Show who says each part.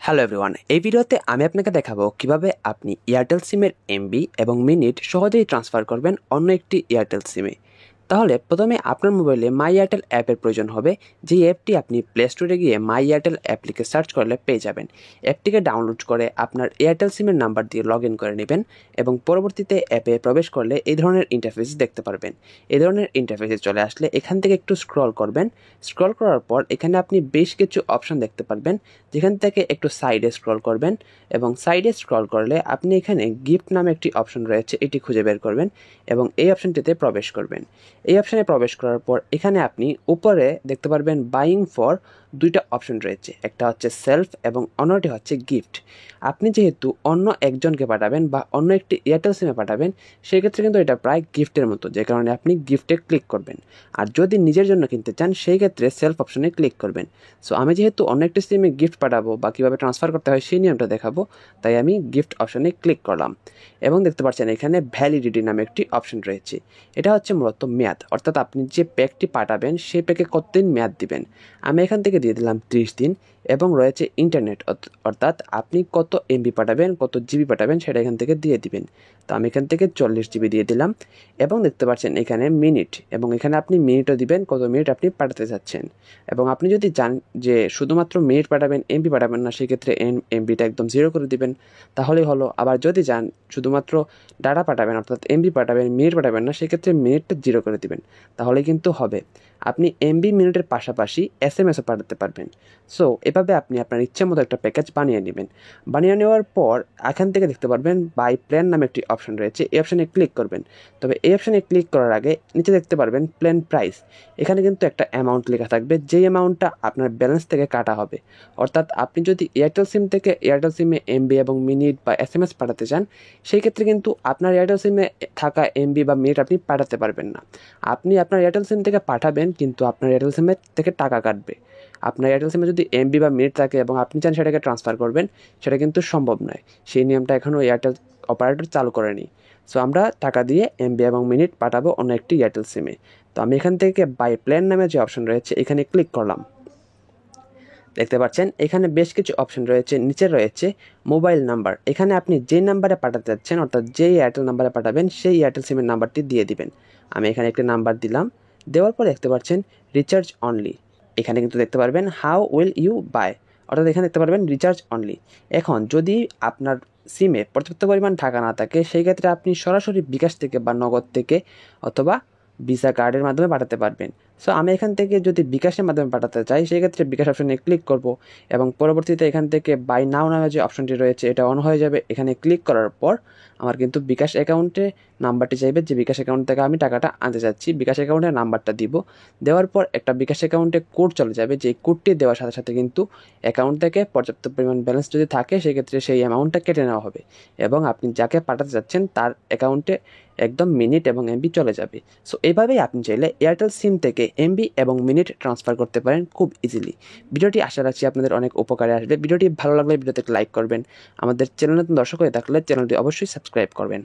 Speaker 1: Hello everyone, এই ভিডিওতে আমি আপনাকে দেখাবো কিভাবে আপনি এয়ারটেল সিমের এমবি এবং মিনিট সহজেই ট্রান্সফার করবেন অন্য একটি এয়ারটেল সিমে। তাহলে প্রথমে আপনার মোবাইলে মাই এয়ারটেল অ্যাপের প্রয়োজন হবে। যে অ্যাপটি আপনি প্লে স্টোরে গিয়ে মাই এয়ারটেল অ্যাপ লিখে সার্চ করলে পেয়ে যাবেন। অ্যাপটিকে ডাউনলোড করে আপনার এয়ারটেল সিমের নাম্বার দিয়ে লগ ইন করে নেবেন এবং পরবর্তীতে অ্যাপে প্রবেশ করলে এই ধরনের ইন্টারফেস দেখতে পারবেন। এই ধরনের ইন্টারফেসে চলে আসলে এখান থেকে একটু স্ক্রল করবেন। স্ক্রল করার পর এখানে আপনি বেশ কিছু অপশন দেখতে পারবেন, যেখান থেকে একটু সাইডে স্ক্রল করবেন এবং সাইডে স্ক্রল করলে আপনি এখানে গিফট নামে একটি অপশন রয়েছে, এটি খুঁজে বের করবেন এবং এই অপশনটিতে প্রবেশ করবেন। এই অপশনে প্রবেশ করার পর এখানে আপনি উপরে দেখতে পারবেন বাইং ফর দুইটা অপশন রয়েছে, একটা হচ্ছে সেলফ এবং অন্যটি হচ্ছে গিফট। আপনি যেহেতু অন্য একজনকে পাঠাবেন বা অন্য একটি এয়ারটেল সিমে পাঠাবেন, সেক্ষেত্রে কিন্তু এটা প্রায় গিফটের মতো, যে কারণে আপনি গিফটে ক্লিক করবেন। আর যদি নিজের জন্য কিনতে চান সেই ক্ষেত্রে সেলফ অপশনে ক্লিক করবেন। সো আমি যেহেতু অন্য একটি সিমে গিফট পাঠাবো বা কীভাবে ট্রান্সফার করতে হয় সেই নিয়মটা দেখাবো, তাই আমি গিফট অপশনে ক্লিক করলাম এবং দেখতে পাচ্ছেন এখানে ভ্যালিডিটি নামে একটি অপশন রয়েছে। এটা হচ্ছে মূলত মেয়াদ, অর্থাৎ আপনি যে প্যাকটি পাঠাবেন সেই প্যাকে কতদিন মেয়াদ দিবেন। আমি এখান থেকে দিয়ে দিলাম 30 দিন এবং রয়েছে ইন্টারনেট, অর্থাৎ আপনি কত এমবি পাঠাবেন, কত জিবি পাঠাবেন সেটা এখান থেকে দিয়ে দিবেন। তো আমি এখান থেকে 40 জিবি দিয়ে দিলাম এবং দেখতে পাচ্ছেন এখানে মিনিট, এবং এখানে আপনি মিনিটও দিবেন কত মিনিট আপনি পাঠাতে চাচ্ছেন। এবং আপনি যদি চান যে শুধুমাত্র মিনিট পাঠাবেন, এমবি পাঠাবেন না, সেক্ষেত্রে এমবিটা একদম 0 করে দিবেন, তাহলেই হলো। আবার যদি চান শুধুমাত্র ডাটা পাঠাবেন, অর্থাৎ এমবি পাঠাবেন, মিনিট পাঠাবেন না, সেক্ষেত্রে মিনিটটা 0 করে দিবেন, তাহলে কিন্তু হবে। আপনি এমবি মিনিটের পাশাপাশি এসএমএসও পাঠাতে পারবেন। সো এভাবে আপনি আপনার ইচ্ছে মতো একটা প্যাকেজ বানিয়ে নেবেন। বানিয়ে নেওয়ার পর এখান থেকে দেখতে পারবেন বাই প্ল্যান নামে একটি অপশন রয়েছে, এই অপশানে ক্লিক করবেন। তবে এই অপশানে ক্লিক করার আগে নিচে দেখতে পারবেন প্ল্যান প্রাইস। এখানে কিন্তু একটা অ্যামাউন্ট লেখা থাকবে, যেই অ্যামাউন্টটা আপনার ব্যালেন্স থেকে কাটা হবে। অর্থাৎ আপনি যদি এয়ারটেল সিম থেকে এয়ারটেল সিমে এমবি এবং মিনিট বা এসএমএস পাঠাতে চান, সেই ক্ষেত্রে কিন্তু আপনার এয়ারটেল সিমে থাকা এমবি বা মিনিট আপনি পাঠাতে পারবেন না। আপনি আপনার এয়ারটেল সিম থেকে পাঠাবেন, কিন্তু আপনার এয়ারটেল সিমের থেকে টাকা কাটবে। আপনার এয়ারটেল সিমে যদি এমবি বা মিনিট থাকে এবং আপনি চান সেটাকে ট্রান্সফার করবেন, সেটা কিন্তু সম্ভব নয়। সেই নিয়মটা এখনও এয়ারটেল অপারেটর চালু করেনি। সো আমরা টাকা দিয়ে এমবি এবং মিনিট পাঠাবো অন্য একটি এয়ারটেল সিমে। তো আমি এখান থেকে বাই প্ল্যান নামে যে অপশন রয়েছে এখানে ক্লিক করলাম। দেখতে পাচ্ছেন এখানে বেশ কিছু অপশন রয়েছে। নিচে রয়েছে মোবাইল নাম্বার, এখানে আপনি যে নাম্বারে পাঠাতে যাচ্ছেন, অর্থাৎ যেই এয়ারটেল নাম্বারে পাঠাবেন সেই এয়ারটেল সিমের নাম্বারটি দিয়ে দিবেন। আমি এখানে একটি নাম্বার দিলাম। দেওয়ার পর দেখতে পাচ্ছেন রিচার্জ অনলি, এখানে কিন্তু দেখতে পারবেন হাউ উইল ইউ বাই, অর্থাৎ এখানে দেখতে পারবেন রিচার্জ অনলি। এখন যদি আপনার সিমে পর্যাপ্ত পরিমাণ টাকা না থাকে, সেই ক্ষেত্রে আপনি সরাসরি বিকাশ থেকে বা নগদ থেকে অথবা ভিসা কার্ডের মাধ্যমে পাঠাতে পারবেন। সো আমি এখান থেকে যদি বিকাশের মাধ্যমে পাঠাতে চাই, সেই ক্ষেত্রে বিকাশ অপশনে ক্লিক করব এবং পরবর্তীতে এখান থেকে বাই নাও নামে যে অপশনটি রয়েছে এটা অন হয়ে যাবে। এখানে ক্লিক করার পর আমার কিন্তু বিকাশ অ্যাকাউন্টে নাম্বারটি চাইবে, যে বিকাশ অ্যাকাউন্ট থেকে আমি টাকাটা আনতে চাচ্ছি। বিকাশ অ্যাকাউন্টের নাম্বারটা দিব। দেওয়ার পর একটা বিকাশ অ্যাকাউন্টে কোড চলে যাবে, যে কোডটি দেওয়ার সাথে সাথে কিন্তু অ্যাকাউন্ট থেকে পর্যাপ্ত পরিমাণ ব্যালেন্স যদি থাকে, সেক্ষেত্রে সেই অ্যামাউন্টটা কেটে নেওয়া হবে এবং আপনি যাকে পাঠাতে যাচ্ছেন তার অ্যাকাউন্টে একদম মিনিট এবং এমবি চলে যাবে। সো এইভাবেই আপনি চাইলে এয়ারটেল সিম থেকে এমবি এবং মিনিট ট্রান্সফার করতে পারেন খুব ইজিলি। ভিডিওটি আশা রাখছি আপনাদের অনেক উপকারে আসবে। ভিডিওটি ভালো লাগলে ভিডিওতে লাইক করবেন। আমাদের চ্যানেলে নতুন দর্শক হয়ে থাকলে চ্যানেলটি অবশ্যই সাবস্ক্রাইব করবেন।